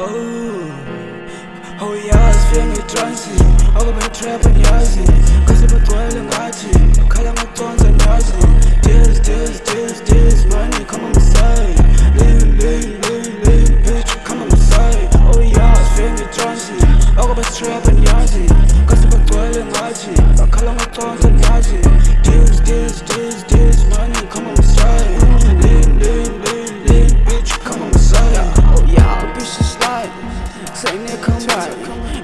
Oh yeah, sifike ngetrance akuba ngitrap ngiyazi kaze bagcwele ngathi khala ngaconsa ngiyazi Deals, money come on my side Lean, bitch come on my side Oh yeah, sifike ngetrance akuba trap ngiyazi kaze bagcwele ngathi khala ngaconsa ngiyazi Deals, money come on my side Lean, bitch come on my side Oh yeah, bitch is slide Saying come back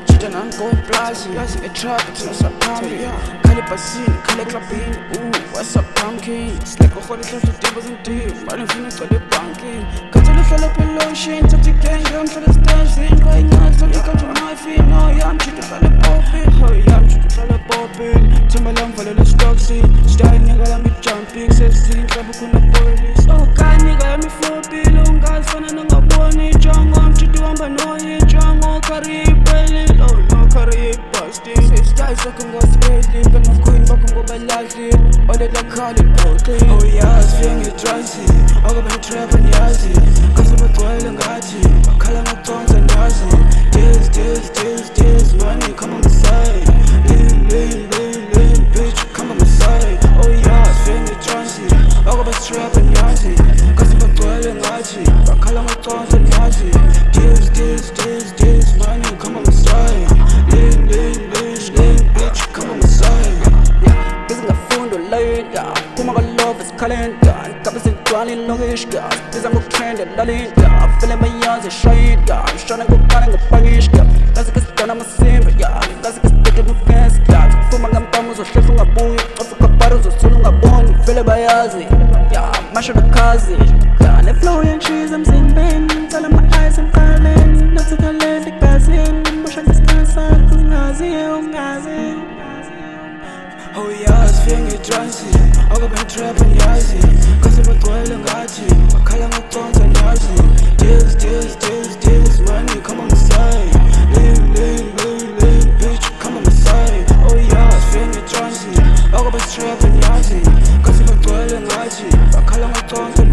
Cheating on going plaza A trap to us up pumping Call it basin, call it clapping Ooh, what's up pumpkin Slack a whole lot of tables and deep Running from the call it banking Cut to the fell up in lotion Touch the gang, run for the dancing Right now, so you come to my feet No, yeah, I'm cheating for the popping Oh yeah, I'm cheating for the popping Timbaland, follow the stock scene Style nigga, let me jumping Sexy, trouble kuna police Oh God, nigga, let me flopping Long guys, fana nanga bone Jungle, I'm cheating on by no Jungle, carry belly Oh no, carry busting Six guys, I can go spacely But my queen, but can go by lightly All that I call it okay Oh yeah, sifike ngetrance akuba ngitrap ngiyazi kaze bagcwele ngathi khala ngaconsa ngiyazi Deals, money come on my side Lean, bitch come on my side Oh yeah, sifike ngetrance akuba trap ngiyazi kaze bagcwele ngathi khala ngaconsa ngiyazi Deals, money come on my side Lean, bitch come on my side Ngizingafundo late, yeah Kuma love is calling, yeah Kabe sentwalin longish, yeah Biza trend lalin, yeah Feeling my youngs is shine, yeah I'm trying to go down and go punish, yeah Kazi kasitana masimba, yeah Kazi kasiteke mufensi, yeah Fuma ngampamu zohlefu ngabuyi Afuka paru zosulu ngaboni Vele bayazi, yeah Masho the kazi, yeah The flow young trees, I'm zimbin Tell my eyes I'm calling Not to calling the cousin Musha ngistansa, ungazi Oh yeah, sifike ngetrance akuba ngitrap ngiyazi kaze bagcwele ngathi khala ngaconsa ngiyazi Deals, money come on my side Lean, bitch come on my side Oh yeah, sifike ngetrance akuba ngitrap ngiyazi kaze bagcwele ngathi khala ngaconsa